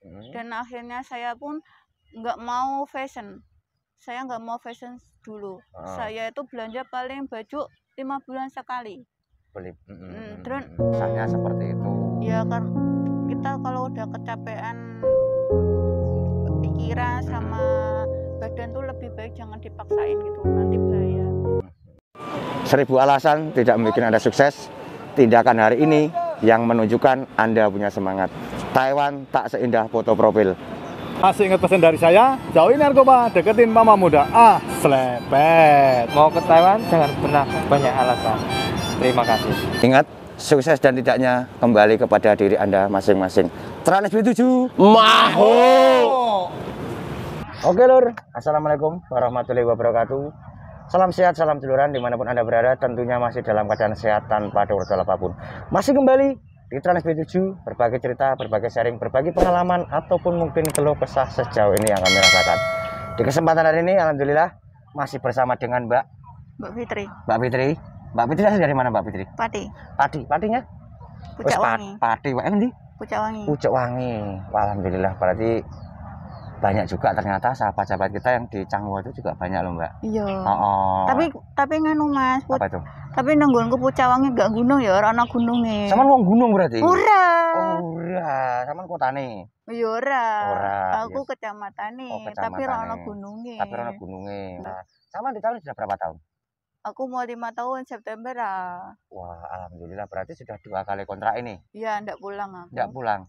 Dan akhirnya saya pun nggak mau fashion. Saya nggak mau fashion dulu. Saya itu belanja paling baju 5 bulan sekali. Terus misalnya seperti itu. Ya kan kita kalau udah kecapean pikiran sama badan tuh lebih baik jangan dipaksain gitu, nanti bahaya. 1000 alasan tidak membuat Anda sukses. Tindakan hari ini yang menunjukkan Anda punya semangat. Taiwan tak seindah foto profil. Masih ingat pesan dari saya, jauhin narkoba, deketin mama muda. Selepet. Mau ke Taiwan jangan pernah banyak alasan. Terima kasih. Ingat, sukses dan tidaknya kembali kepada diri Anda masing-masing. Trans B7 Maho. Oke lur, assalamualaikum warahmatullahi wabarakatuh. Salam sehat, salam duluran dimanapun Anda berada. Tentunya masih dalam keadaan sehat tanpa ada urut apapun. Masih kembali di Trans B7, berbagi cerita, berbagi sharing, berbagi pengalaman, ataupun mungkin keluh kesah sejauh ini yang kami rasakan. Di kesempatan hari ini, alhamdulillah masih bersama dengan Mbak Fitri. Mbak Fitri. Mbak Fitri asal dari mana Mbak Fitri? Pati. Patinya? Pucak Wangi. Pati, endi? Pucak Wangi. Pucak Wangi. Alhamdulillah, berarti banyak juga ternyata sahabat-sahabat kita yang di Canggu itu juga banyak loh Mbak. Iya. Oh. Tapi nganu Mas. Apa itu? Tapi nanggonku Pucak Wangi gak gunung ya, ana gununge. Sama wong gunung berarti? Ora. Oh, ora. Sama kotane. Ya ora. Ora. Aku yes. kecamatan Oh, tapi ora ana gununge. Tapi ora ana gununge. Nah, sama di tahun sudah berapa tahun? Aku mau 5 tahun September ah. Wah, alhamdulillah berarti sudah 2 kali kontrak ini. Iya, ndak pulang aku. Ndak pulang.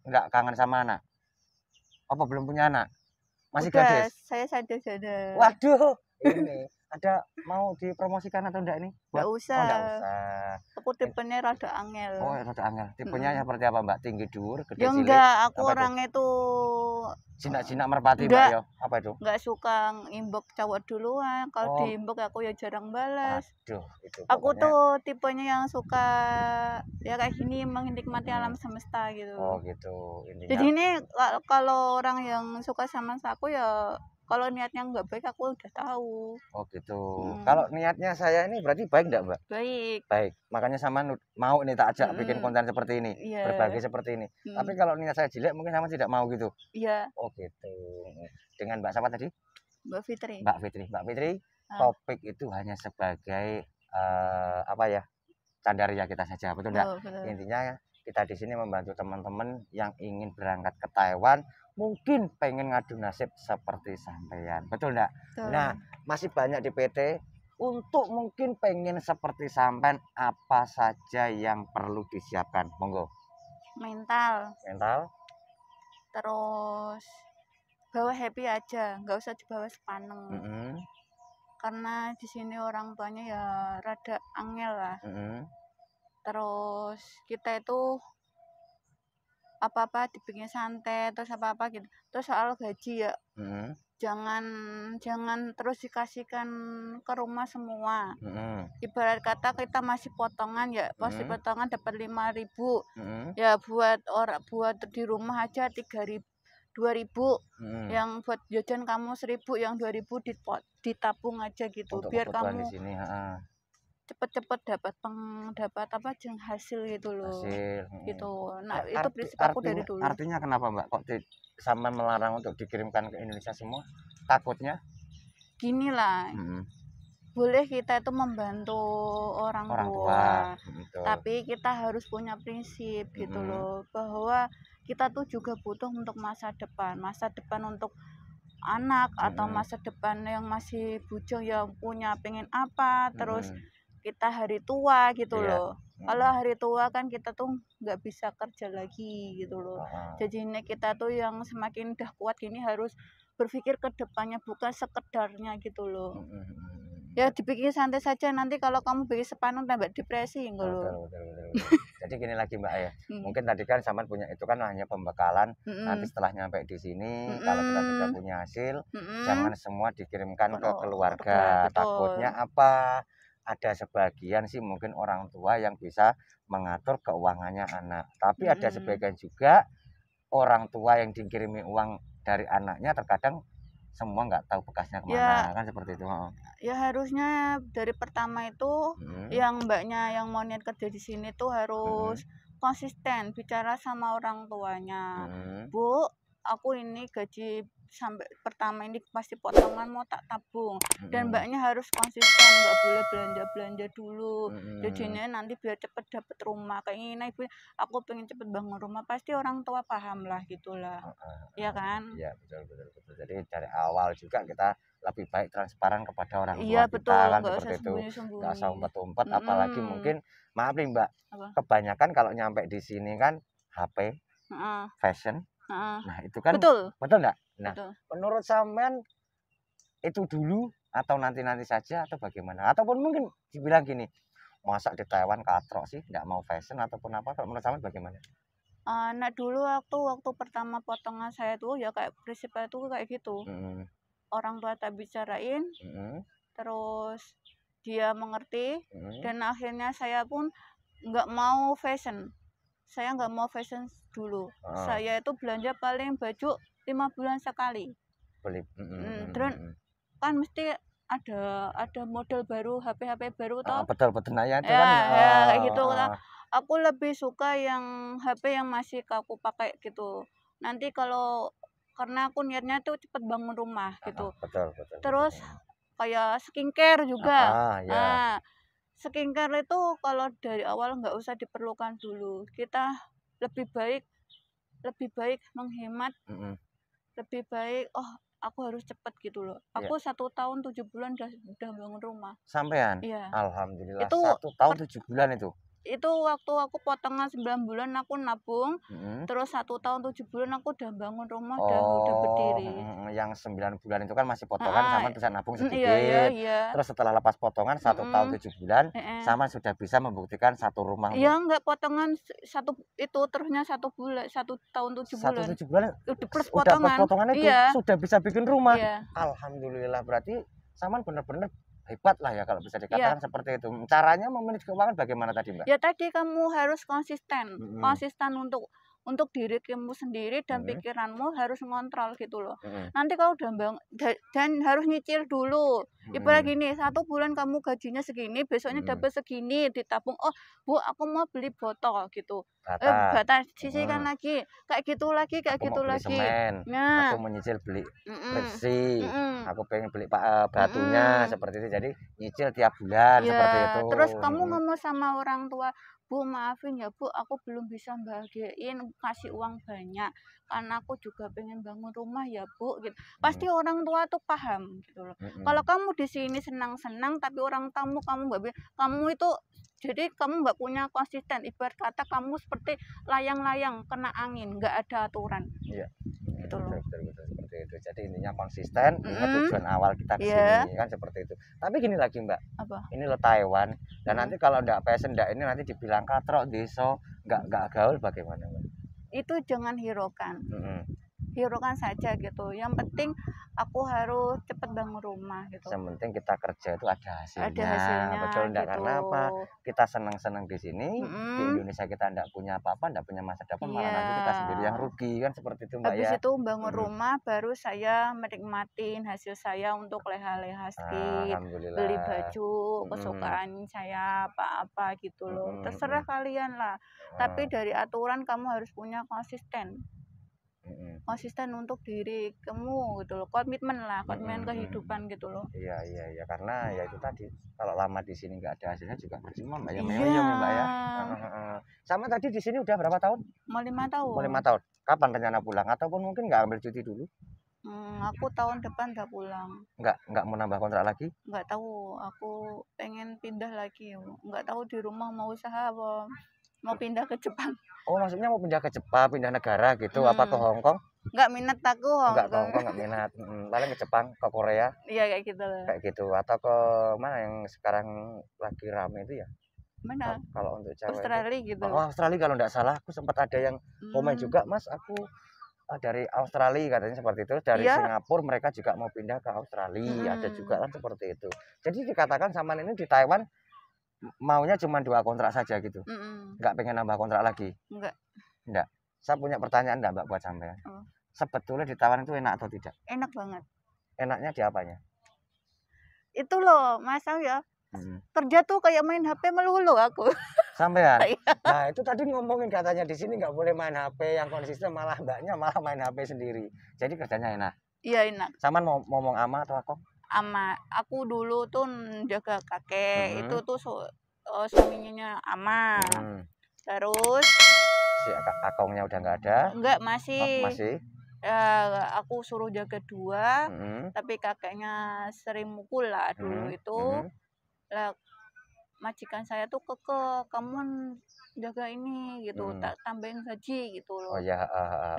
Ndak kangen sama anak. Apa belum punya anak? Masih gadis? Saya sadar. Waduh, ini ada mau dipromosikan atau enggak ini? Nggak usah. Oh, nggak usah. Aku tipenya rada angel. Oh, rada angel. Tipenya seperti apa, Mbak? Tinggi dhuwur, gede cilik? Ya enggak, aku orangnya itu jinak-jinak merpati, Mbak ya. Apa itu? Enggak suka ngimbok cowok duluan. Kalau diimbok aku ya jarang balas. Aduh, itu pokoknya. Aku tuh tipenya yang suka ya kayak gini menikmati alam semesta gitu. Oh, gitu. Intinya. Jadi ini kalau orang yang suka sama aku ya kalau niatnya nggak baik aku udah tahu. Oh gitu. Kalau niatnya saya ini berarti baik enggak Mbak? Baik. Baik. Makanya sama mau ini tak ajak bikin konten seperti ini, berbagi seperti ini. Tapi kalau niat saya jelek mungkin sama tidak mau gitu. Iya. Oh gitu. Dengan Mbak siapa tadi? Mbak Fitri. Mbak Fitri, topik itu hanya sebagai apa ya? Candaria kita saja, betul enggak? Betul. Intinya kita di sini membantu teman-teman yang ingin berangkat ke Taiwan. Mungkin pengen ngadu nasib seperti sampean, betul enggak? Nah, masih banyak di PT untuk mungkin pengen seperti sampean, apa saja yang perlu disiapkan? Monggo. Mental. Terus bawa happy aja, nggak usah dibawa sepaneng. Karena di sini orang tuanya ya rada angel lah. Terus kita itu apa-apa dibikin santai, terus apa-apa gitu. Terus soal gaji ya, jangan terus dikasihkan ke rumah semua. Ibarat kata kita masih potongan ya, pasti potongan dapat 5.000. Ya buat di rumah aja 3.000, 2.000. Yang buat jajan kamu 1.000, yang 2.000 ditabung aja gitu. Untuk biar kamu di sini, cepet-cepet dapat apa hasil gitu loh. Gitu. Nah, itu prinsip aku dari dulu. Artinya kenapa Mbak kok sama melarang untuk dikirimkan ke Indonesia semua? Takutnya gini lah. Boleh kita itu membantu orang tua. Tapi kita harus punya prinsip gitu loh, bahwa kita tuh juga butuh untuk masa depan untuk anak atau masa depan yang masih bujang yang punya pengen apa, terus kita hari tua gitu loh. Kalau hari tua kan kita tuh nggak bisa kerja lagi gitu loh. Jadi ini kita tuh yang semakin udah kuat gini harus berpikir ke depannya, bukan sekedarnya gitu loh. Ya dibikin santai saja, nanti kalau kamu bikin sepaneng tambah depresi gitu loh. Betul. Jadi gini lagi Mbak ya. Mungkin tadi kan Saman punya itu kan hanya pembekalan. Nanti setelah nyampe di sini kalau kita sudah punya hasil, jangan semua dikirimkan ke keluarga. Takutnya apa? Ada sebagian sih mungkin orang tua yang bisa mengatur keuangannya anak. Tapi ada sebagian juga orang tua yang dikirimi uang dari anaknya terkadang semua nggak tahu bekasnya kemana, kan seperti itu. Ya harusnya dari pertama itu yang mbaknya yang mau niat kerja di sini tuh harus konsisten bicara sama orang tuanya. Bu, aku ini gaji sampai pertama ini pasti potongan mau tak tabung, dan mbaknya harus konsisten, nggak boleh belanja dulu. Jadinya nanti biar cepet dapet rumah. Kayak gini ibu, aku pengen cepet bangun rumah, pasti orang tua paham lah gitulah. Ya kan? Iya, betul. Jadi dari awal juga kita lebih baik transparan kepada orang tua Iya, kita betul, kan nggak seperti usah itu. Nggak sembunyi-sembunyi. usah umpet-umpet, apalagi mungkin maaf nih Mbak, Apa? kebanyakan kalau nyampe di sini kan HP, fashion. Nah, itu kan Betul enggak? Nah, betul. menurut sampean itu dulu atau nanti saja atau bagaimana? Ataupun mungkin dibilang gini, masa di Taiwan katrok sih, nggak mau fashion ataupun apa? Kalau menurut sampean bagaimana? Nah dulu waktu pertama potongan saya tuh ya kayak prinsipnya tuh kayak gitu. Orang tua tak bicarain, terus dia mengerti, dan akhirnya saya pun nggak mau fashion. Saya nggak mau fashion dulu. Saya itu belanja paling baju 5 bulan sekali. Beli. Terus kan mesti ada model baru, HP baru toh. Betul. Nah ya itu Ya, kan. kayak gitu. Aku lebih suka yang HP yang masih aku pakai gitu. Nanti karena aku niatnya tuh cepet bangun rumah gitu. Betul. Terus kayak skincare juga. Ya. Skincare itu kalau dari awal nggak usah diperlukan dulu. Kita lebih baik menghemat, lebih baik aku harus cepet gitu loh. Aku 1 tahun 7 bulan udah bangun rumah. Sampean? Iya. Alhamdulillah. Itu 1 tahun 7 bulan itu. Itu waktu aku potongan 9 bulan aku nabung, terus 1 tahun 7 bulan aku udah bangun rumah, udah berdiri. Yang 9 bulan itu kan masih potongan, sama bisa nabung sedikit. Iya. Terus setelah lepas potongan 1 tahun 7 bulan, sama sudah bisa membuktikan 1 rumah. Iya, enggak potongan itu terusnya 1 bulan, 1 tahun 7 bulan. 7 bulan Plus udah plus potongan itu sudah bisa bikin rumah. Iya. Alhamdulillah, berarti saman benar-benar hebat lah ya kalau bisa dikatakan seperti itu. Caranya memanage keuangan bagaimana tadi Mbak? Ya tadi kamu harus konsisten, untuk diri kamu sendiri dan pikiranmu harus ngontrol gitu loh. Nanti kalau udah dan harus nyicil dulu. Ibarat gini, 1 bulan kamu gajinya segini, besoknya dapat segini, ditabung. Oh Bu, aku mau beli botol gitu. Bata sisihkan lagi, kayak gitu lagi. Semen, Nah, aku menyicil beli bersih, aku pengen beli batunya seperti itu. Jadi nyicil tiap bulan seperti itu. Terus kamu ngomong sama orang tua, Bu maafin ya Bu, aku belum bisa bahagiain kasih uang banyak karena aku juga pengen bangun rumah ya Bu gitu. Pasti orang tua tuh paham gitu loh. Kalau kamu di sini senang-senang tapi orang tamu kamu nggak kamu itu, jadi kamu nggak punya konsisten. Ibarat kata kamu seperti layang-layang kena angin, nggak ada aturan. Iya. Gitu loh. Betul seperti itu. Jadi intinya konsisten, ingat tujuan awal kita ke sini kan seperti itu. Tapi gini lagi Mbak, ini lo Taiwan, dan nanti kalau ndak fashion ini nanti dibilang katrok, deso, nggak gaul bagaimana Mbak? Itu jangan hiraukan. Hiraukan saja gitu. Yang penting aku harus cepat bangun rumah gitu. Yang penting kita kerja itu ada hasilnya. Ada hasilnya. Betul enggak? Gitu. Karena apa? Kita senang-senang di sini, di Indonesia kita enggak punya apa-apa, enggak punya masa depan, malah nanti kita sendiri yang rugi kan seperti itu Mbak. Habis itu bangun rumah baru saya menikmatin hasil saya untuk leha-leha sedikit, beli baju kesukaan saya apa-apa gitu loh. Terserah kalian lah. Tapi dari aturan kamu harus punya konsisten. Konsisten untuk diri kamu gitu loh, komitmen kehidupan gitu loh. Iya karena ya itu tadi, kalau lama di sini nggak ada hasilnya juga percuma Mbak ya. Mbak ya. Sama tadi di sini udah berapa tahun? Mau 5 tahun. Mau 5 tahun. Kapan rencana pulang ataupun mungkin nggak ambil cuti dulu? Aku tahun depan udah pulang. Nggak mau nambah kontrak lagi? Nggak tahu, aku pengen pindah lagi. Nggak tahu di rumah mau usaha apa, mau pindah ke Jepang. Oh maksudnya mau pindah ke Jepang, pindah negara gitu, apa ke Hong Kong? Nggak minat aku Hong Kong. Nggak minat. Paling ke Jepang, ke Korea. Iya kayak gitu lah. Kayak gitu, atau ke mana yang sekarang lagi rame itu ya? Mana? Kalau untuk cewek Australia itu. gitu. Oh Australia kalau nggak salah, aku sempat ada yang komen juga, Mas aku dari Australia katanya seperti itu, dari Singapura mereka juga mau pindah ke Australia, ada juga kan seperti itu. Jadi dikatakan Saman ini di Taiwan maunya cuma 2 kontrak saja gitu, nggak pengen nambah kontrak lagi? Enggak. Saya punya pertanyaan enggak Mbak buat sampean. Sebetulnya di Taiwan itu enak atau tidak? Enak banget. Enaknya di apanya? Itu loh Mas ya, kerja tuh kayak main HP melulu aku. Sampean. Iya. Nah, itu tadi ngomongin katanya di sini nggak boleh main HP yang konsisten, malah mbaknya malah main HP sendiri. Jadi kerjanya enak. Iya enak. Saman mau ngomong ama atau aku? Ama. Aku dulu tuh jaga kakek, itu tuh suaminya ama. Terus si akongnya udah nggak ada? Enggak, masih. Oh, masih. Aku suruh jaga 2, tapi kakeknya sering mukul lah dulu itu. Lah majikan saya tuh kamu jaga ini gitu, tak tambahin gaji gitu loh. Oh ya,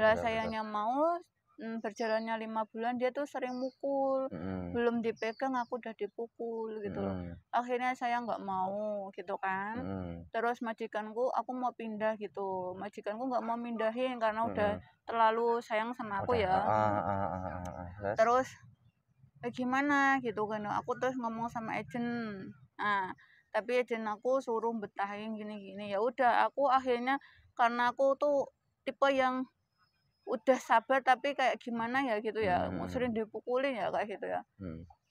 lah sayanya mau berjalannya 5 bulan dia tuh sering mukul, belum dipegang aku udah dipukul gitu loh. Akhirnya saya nggak mau gitu kan. Terus majikanku, aku mau pindah gitu, majikanku nggak mau mindahin karena udah terlalu sayang sama aku ya. Terus gimana gitu kan, aku terus ngomong sama agent. Nah, tapi agent aku suruh betahin gini-gini. Ya udah, aku akhirnya karena aku tuh tipe yang udah sabar tapi kayak gimana ya gitu ya, sering dipukulin ya kayak gitu ya.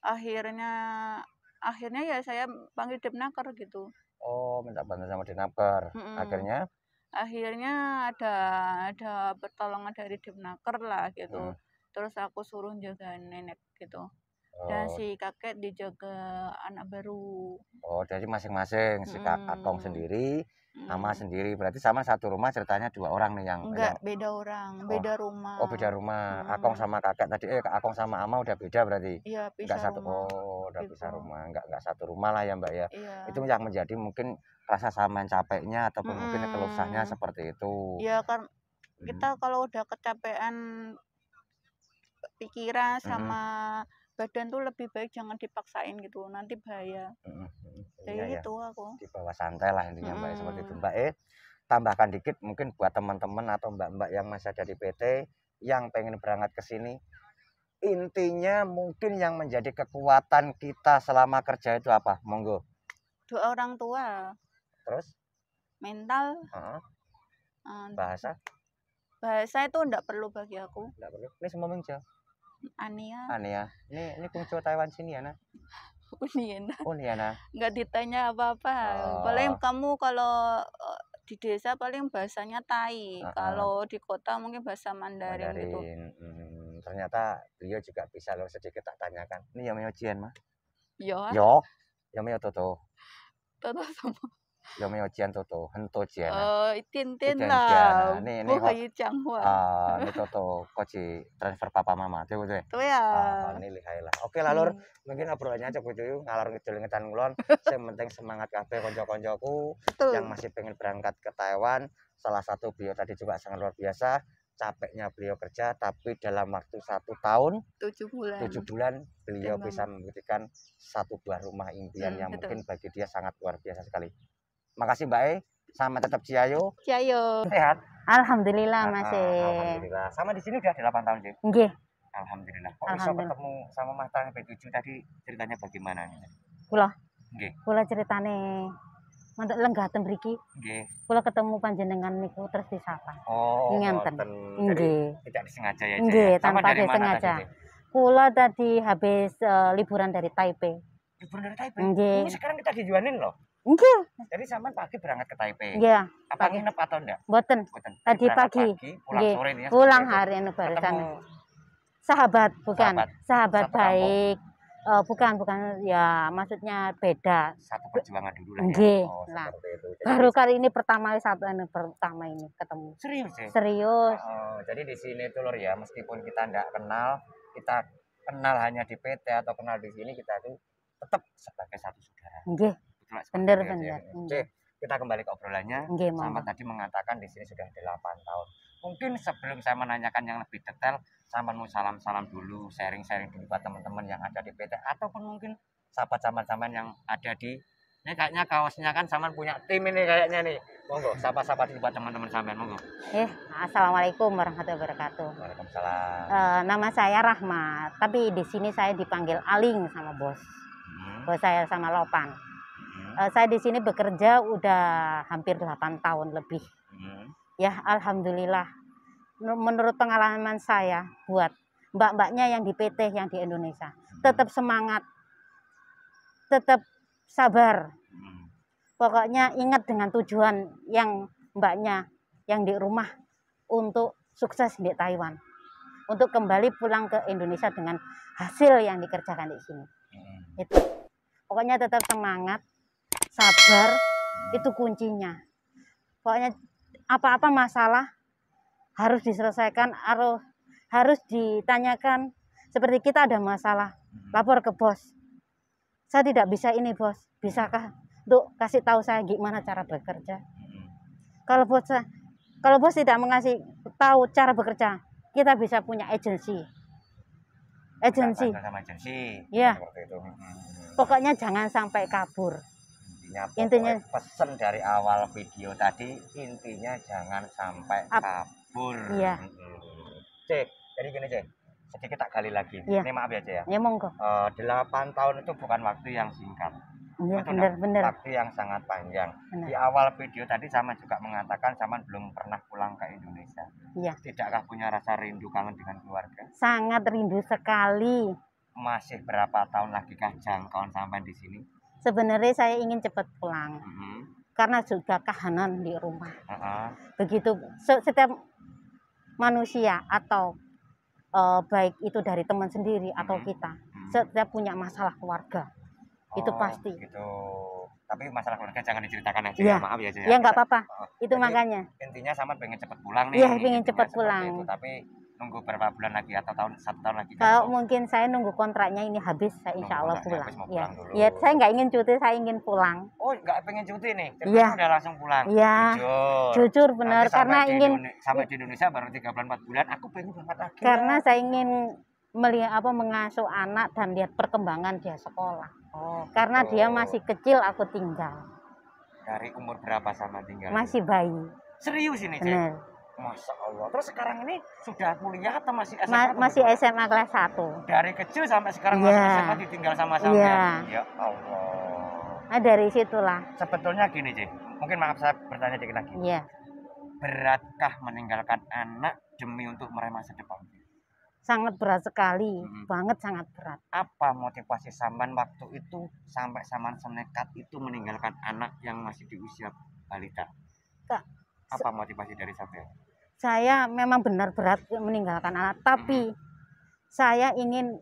Akhirnya ya saya panggil Depnaker gitu. Oh, minta bantuan sama Depnaker. Akhirnya ada pertolongan dari Depnaker lah gitu. Terus aku suruh jaga nenek gitu. Dan si kakek dijaga anak baru. Oh, jadi masing-masing si akong sendiri, ama sendiri. Berarti sama satu rumah ceritanya 2 orang nih yang enggak beda orang, beda rumah. Oh, beda rumah. Akong sama kakek tadi akong sama ama udah beda berarti. Iya, pisah satu rumah. Oh, udah pisah rumah. Enggak satu rumah lah ya, Mbak ya. Iya. Itu yang menjadi mungkin rasa sama capeknya ataupun mungkin keluhnya seperti itu. Iya, kan kita kalau udah kecapean pikiran sama badan tuh lebih baik jangan dipaksain gitu, nanti bahaya. Jadi gitu aku. Di bawah santai lah intinya Mbak, seperti itu. Mbak tambahkan dikit mungkin buat teman-teman atau mbak-mbak yang masih ada di PT yang pengen berangkat ke sini. Intinya mungkin yang menjadi kekuatan kita selama kerja itu apa? Monggo. Doa orang tua. Terus? Mental. Bahasa? Bahasa itu enggak perlu bagi aku. Enggak perlu. Ini semua Mingja. Ania. Ini Kungco Taiwan sini ya, Nah. Uniana. Enggak ditanya apa-apa. Paling kamu kalau di desa paling bahasanya Tai. Kalau di kota mungkin bahasa Mandarin gitu. Ternyata beliau juga bisa loh, sedikit tak tanyakan. Ini yang Jian mah? Yo. Yang Toto. Toto sama. Yang Jian Toto, Hento Jian. Tintin lah. Ini ini Toto koci transfer papa mama tuh ya. Tuh ya. Ini lihai lah. Oke lah Lur, mungkin obrolannya cukup itu ngalor ngidul ngetan ngulon. Yang penting semangat kabeh konco-koncoku yang masih pengen berangkat ke Taiwan. Salah satu beliau tadi juga sangat luar biasa. Capeknya beliau kerja, tapi dalam waktu 1 tahun 7 bulan beliau bisa membuktikan 1 buah rumah impian yang mungkin bagi dia sangat luar biasa sekali. Makasih Mbak sama tetap Ciayo. Sehat? Alhamdulillah masih. Alhamdulillah. Sama di sini udah 8 tahun sih. Nggih. Alhamdulillah. Kok bisa ketemu sama Mas Tani B7 tadi, ceritanya bagaimana nih? Kula. Nggih. Kula ceritane mantuk lenggaten mriki. Nggih. Kula ketemu panjenengan niku terus disapa. Oh, ngenten. Nggih. Tidak disengaja ya. Nggih, tanpa disengaja. Kula tadi habis liburan dari Taipei. Liburan dari Taipei? Nggih. Ini sekarang kita dijuanin loh. Nggih. Jadi sampean pagi berangkat ke Taipei. Iya. Apa nginep atau enggak? Mboten. Tadi pagi. Pulang sore nih ya. Pulang hari anu barusan. Sahabat bukan. Sahabat baik. Bukan ya, maksudnya beda. Satu perjuangan dulu lah ya. Nggih. Nah, baru kali ini pertama ini ketemu. Serius ya? Serius. Jadi di sini tuh Lur ya, meskipun kita enggak kenal, kita kenal hanya di PT atau kenal di sini, kita tuh tetap sebagai satu saudara. Nggih. Bener. Oke, kita kembali ke obrolannya. Sama tadi mengatakan di sini sudah 8 tahun. Mungkin sebelum saya menanyakan yang lebih detail, sama mau salam-salam dulu, sharing-sharing dulu buat teman-teman yang ada di PT ataupun mungkin sahabat-sahabat yang ada di ini kayaknya kaosnya kan Saman punya tim ini kayaknya nih. Monggo, sapa-sapa dulu buat teman-teman sampean, monggo. Assalamualaikum warahmatullahi wabarakatuh. Waalaikumsalam. Nama saya Rahmat, tapi di sini saya dipanggil Aling sama bos. Bos saya sama Lopan. Saya di sini bekerja udah hampir 8 tahun lebih. Ya, alhamdulillah. Menurut pengalaman saya buat mbak-mbaknya yang di PT yang di Indonesia, tetap semangat, tetap sabar. Pokoknya ingat dengan tujuan yang mbaknya yang di rumah untuk sukses di Taiwan. Untuk kembali pulang ke Indonesia dengan hasil yang dikerjakan di sini. Itu. Pokoknya tetap semangat, sabar, itu kuncinya. Pokoknya apa-apa masalah harus diselesaikan, harus ditanyakan. Seperti kita ada masalah, lapor ke bos. Saya tidak bisa ini bos, bisakah untuk kasih tahu saya gimana cara bekerja? Kalau bos tidak mengasih tahu cara bekerja, kita bisa punya agensi. Sama agensi. Ya. Seperti itu. Pokoknya jangan sampai kabur. Intinya pesan dari awal video tadi, intinya jangan sampai kabur. Iya. Cek, jadi gini Cek, sedikit tak gali lagi. Iya. Ini maaf ya Cek ya. Ya monggo. 8 tahun itu bukan waktu yang singkat. Iya, Betul, benar. waktu yang sangat panjang. Benar. Di awal video tadi sama juga mengatakan sama belum pernah pulang ke Indonesia. Iya. Tidakkah punya rasa rindu kangen dengan keluarga? Sangat rindu sekali. Masih berapa tahun lagi kah jangkauan sampai di sini? Sebenarnya saya ingin cepat pulang. Karena sudah kahanan di rumah. Begitu setiap manusia atau baik itu dari teman sendiri atau kita, setiap punya masalah keluarga. Itu pasti. Gitu. Tapi masalah keluarga jangan diceritakan aja ya. Maaf ya. Ya nggak apa-apa. Itu jadi, makanya. Intinya sama pengen cepat pulang nih. Iya, pengen cepat pulang. Itu, tapi nunggu berapa bulan lagi atau 1 tahun lagi? Kalau mungkin saya nunggu kontraknya ini habis, saya insya Allah pulang. Ya. Ya, saya nggak ingin cuti, saya ingin pulang. Oh, nggak pengen cuti nih? Iya. Udah langsung pulang? Iya. Jujur benar, karena ingin sampai di Indonesia baru 3 bulan 4 bulan, aku pengen banget lagi. Karena saya ingin melihat mengasuh anak dan lihat perkembangan dia sekolah. Karena dia masih kecil, aku tinggal. Dari umur berapa sama tinggal? Masih bayi. Serius ini, Cek? Benar. Masya Allah. Terus sekarang ini sudah kuliah atau masih SMA? Masih SMA kelas 1. Dari kecil sampai sekarang masih SMA ditinggal sama sampean. Ya Allah. Nah, dari situlah. Sebetulnya gini, Cek. Mungkin maaf saya bertanya dikit lagi. Iya. Beratkah meninggalkan anak demi untuk meraih masa depan? Sangat berat sekali, banget sangat berat. Apa motivasi sampean waktu itu sampai sampean senekat itu meninggalkan anak yang masih di usia balita? Kak, apa motivasi dari sampean? Saya memang benar berat meninggalkan anak, tapi saya ingin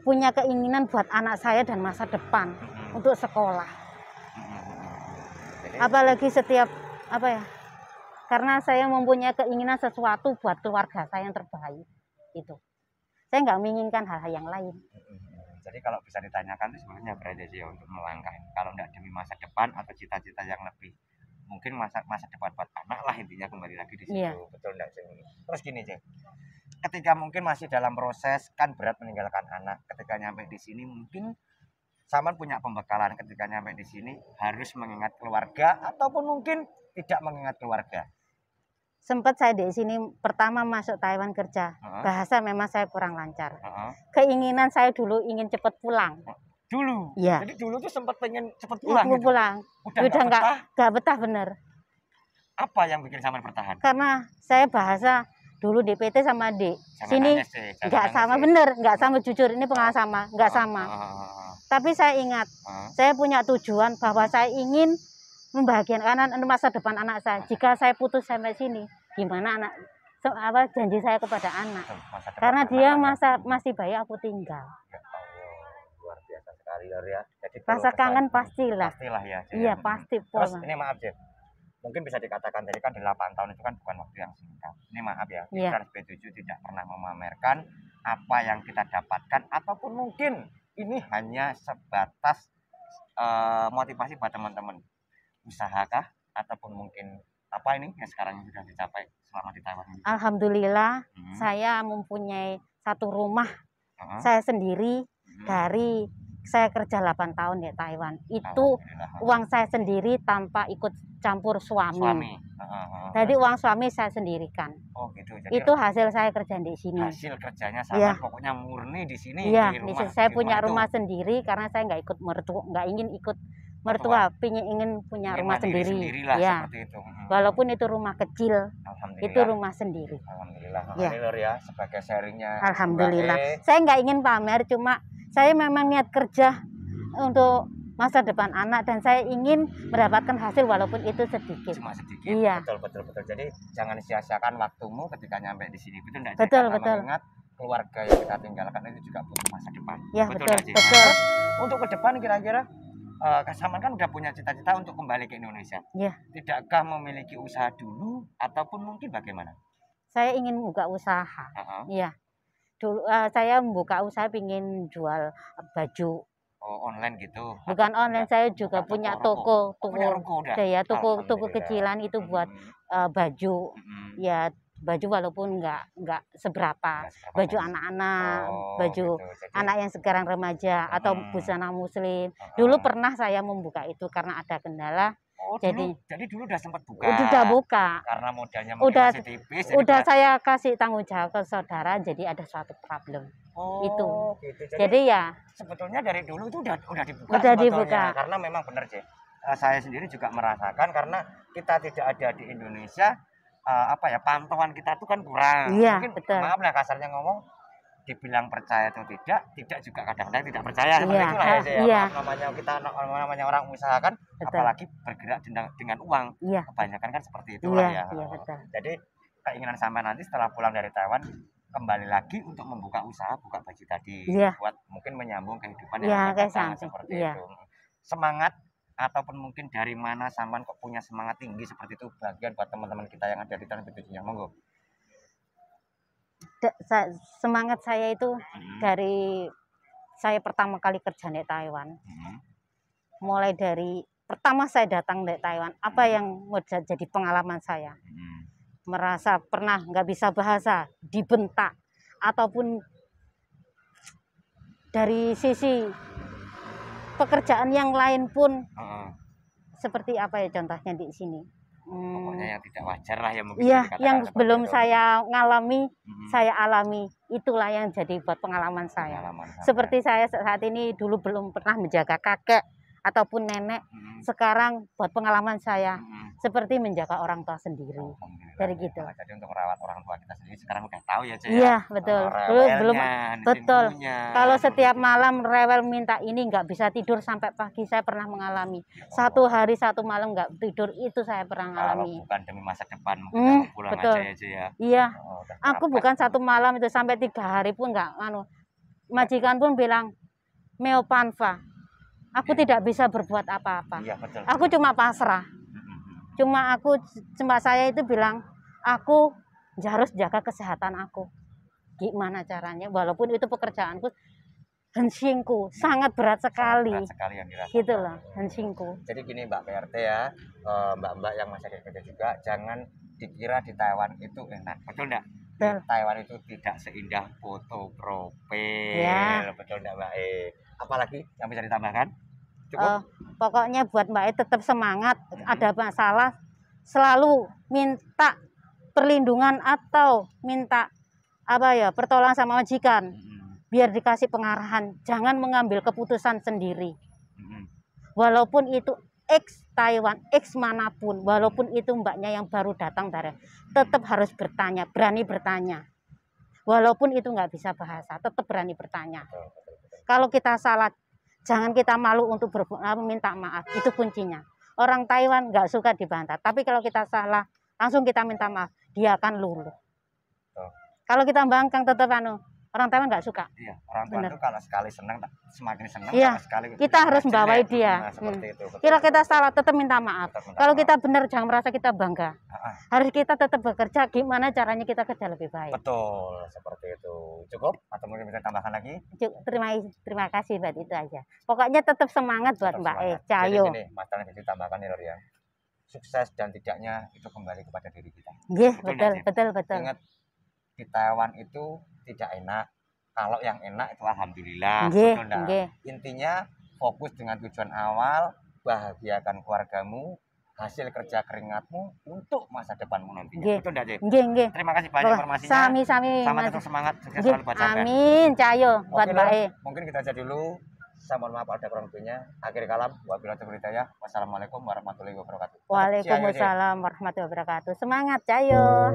punya keinginan buat anak saya dan masa depan untuk sekolah. Jadi, apalagi setiap karena saya mempunyai keinginan sesuatu buat keluarga saya yang terbaik. Itu. Saya nggak menginginkan hal-hal yang lain. Jadi kalau bisa ditanyakan itu sebenarnya berada sih untuk melangkah. Kalau nggak demi masa depan atau cita-cita yang lebih, mungkin masa depan buat anak lah intinya, kembali lagi di situ. Iya. Betul nggak sih? Terus gini Cek, ketika mungkin masih dalam proses, kan berat meninggalkan anak. Ketika nyampe di sini mungkin Saman punya pembekalan ketika nyampe di sini harus mengingat keluarga ataupun mungkin tidak mengingat keluarga. Sempat saya di sini pertama masuk Taiwan kerja, bahasa memang saya kurang lancar. Keinginan saya dulu ingin cepat pulang. Dulu? Iya. Jadi dulu tuh sempat pengen cepat pulang gitu? Pulang. Udah nggak betah bener. Apa yang bikin Saman bertahan? Karena saya bahasa dulu DPT sama di sini nggak sama bener, nggak sama jujur, ini pengalaman sama, nggak sama. Tapi saya ingat, saya punya tujuan bahwa saya ingin membahagiakan masa depan anak saya. Jika saya putus sampai sini, gimana janji saya kepada anak? Karena dia masih bayi, aku tinggal. Ya Allah, luar biasa sekali ya. Jadi rasa kangen pastilah. Pastilah ya. Iya pasti. Terus ini maaf Jen, mungkin bisa dikatakan tadi kan 8 tahun itu kan bukan waktu yang singkat. Ini maaf ya, Trans B7 tidak pernah memamerkan apa yang kita dapatkan ataupun mungkin ini hanya sebatas motivasi buat teman-teman. Usahakah ataupun mungkin apa ini yang sekarang sudah dicapai selama di Taiwan ini? Alhamdulillah saya mempunyai satu rumah saya sendiri dari saya kerja 8 tahun di Taiwan. Itu uang saya sendiri tanpa ikut campur suami. Jadi uang suami saya sendirikan. Oh gitu. Jadi itu hasil saya kerja di sini. Hasil kerjanya sama pokoknya murni di sini. Iya, di rumah, saya punya rumah sendiri karena saya nggak ikut mertua, nggak ingin ikut mertua, ingin punya rumah sendiri. Ya. Itu. Walaupun itu rumah kecil, itu rumah sendiri. Alhamdulillah. Ya, sebagai sharingnya. Alhamdulillah. Saya nggak ingin pamer, cuma saya memang niat kerja untuk masa depan anak, dan saya ingin mendapatkan hasil walaupun itu sedikit. Cuma sedikit. Iya. Betul. Jadi jangan sia-siakan waktumu ketika nyampe di sini. Betul enggak? Betul. Mengingat keluarga yang kita tinggalkan itu juga butuh masa depan. Ya, betul. Untuk ke depan kira-kira Saman kan udah punya cita-cita untuk kembali ke Indonesia. Ya. Tidakkah memiliki usaha dulu ataupun mungkin bagaimana? Saya ingin buka usaha. Iya. Dulu saya membuka usaha, ingin jual baju. Oh, online gitu. Bukan online, saya juga punya toko kecilan itu buat baju. Ya, baju walaupun nggak seberapa. Baju anak-anak, baju anak yang sekarang remaja atau busana muslim. Dulu pernah saya membuka itu karena ada kendala. Jadi dulu udah sempat buka. Udah buka. Karena modalnya masih tipis. Udah saya kasih tanggung jawab ke saudara, jadi ada suatu problem. Gitu. Jadi ya sebetulnya dari dulu itu udah dibuka. Udah dibuka. Karena memang benar sih. Saya sendiri juga merasakan karena kita tidak ada di Indonesia, pantauan kita tuh kan kurang. Iya, mungkin betul. Maaf lah kasarnya ngomong, dibilang percaya atau tidak juga kadang-kadang tidak percaya. Seperti itulah iya. Namanya orang usaha kan, apalagi bergerak dengan uang. Iya. Kebanyakan kan seperti itulah ya. Iya, betul. Jadi keinginan sampai nanti setelah pulang dari Taiwan kembali lagi untuk membuka usaha, buka baju tadi, buat mungkin menyambung kehidupan yang akan datang seperti itu. Semangat ataupun mungkin dari mana Saman kok punya semangat tinggi seperti itu, bagian buat teman-teman kita yang ada di Tanah monggo. Semangat saya itu dari saya pertama kali kerja di Taiwan. Mulai dari pertama saya datang di Taiwan, apa yang jadi pengalaman saya? Merasa pernah nggak bisa bahasa, dibentak, ataupun dari sisi pekerjaan yang lain pun seperti apa ya contohnya di sini. Pokoknya yang tidak wajar lah ya mungkin. Iya, yang belum saya ngalami, saya alami. Itulah yang jadi buat pengalaman saya. Seperti saya saat ini dulu belum pernah menjaga kakek ataupun nenek. Sekarang buat pengalaman saya seperti menjaga orang tua sendiri. Dari gitu. Jadi untuk merawat orang tua kita sendiri sekarang udah tahu ya, Cek. Iya, betul. Belum betul. Kalau setiap malam rewel minta ini nggak bisa tidur sampai pagi, saya pernah mengalami. Satu hari satu malam nggak tidur, itu saya pernah mengalami. Kalau bukan demi masa depan, mungkin pulang betul. Aja ya. Iya. Aku bukan satu malam itu, sampai 3 hari pun nggak majikan pun bilang meopanfa. Aku tidak bisa berbuat apa-apa. Iya, betul. Aku cuma pasrah. Cuma saya itu bilang, aku harus jaga kesehatan aku. Gimana caranya? Walaupun itu pekerjaanku, hensingku sangat berat sekali. Berat sekali yang dirasakan. Gitu loh, hensingku. Jadi gini Mbak PRT ya, mbak-mbak yang masih kerja juga, jangan dikira di Taiwan itu enak. Betul enggak? Di Taiwan itu tidak seindah foto profil. Ya. Betul enggak Mbak Apalagi yang bisa ditambahkan? Cukup. Pokoknya buat Mbak tetap semangat. Ada masalah selalu minta perlindungan atau minta pertolongan sama majikan, biar dikasih pengarahan. Jangan mengambil keputusan sendiri. Walaupun itu ex Taiwan, ex manapun, walaupun itu mbaknya yang baru datang dari, tetap harus bertanya, berani bertanya. Walaupun itu nggak bisa bahasa, tetap berani bertanya. Kalau kita salah, jangan kita malu untuk minta maaf. Itu kuncinya. Orang Taiwan nggak suka dibantah. Tapi kalau kita salah, langsung kita minta maaf. Dia akan luluh. Kalau kita bangkang tetap orang Taiwan nggak suka. Iya, orang tua itu kalau sekali senang, semakin senang. Iya, sekali kita harus membawai dia. Kira kita salah, tetap minta maaf. Kalau kita benar, jangan merasa kita bangga. Harus kita tetap bekerja. Gimana caranya kita kerja lebih baik. Betul, seperti itu. Cukup? Atau mungkin bisa tambahkan lagi? Terima kasih buat itu aja. Pokoknya tetap semangat buat Mbak Cayo. Jadi gini, masalah yang ditambahkan nih Lor ya. Sukses dan tidaknya itu kembali kepada diri kita. Iya, betul. Ingat, di Taiwan itu tidak enak. Kalau yang enak itu alhamdulillah. Intinya fokus dengan tujuan awal, bahagiakan keluargamu, hasil kerja keringatmu untuk masa depanmu nantinya. Betul enggak, Cik? Terima kasih banyak informasinya. Sami. Sama tetap semangat, sukses selalu buat sampean. Amin, Cayo buat Mbak Mungkin kita aja dulu. Saya mohon maaf ada kurang lebihnya. Akhir kalam, wabillahi taufiq hidayah. Wassalamualaikum warahmatullahi wabarakatuh. Waalaikumsalam warahmatullahi wabarakatuh. Semangat, Cayo.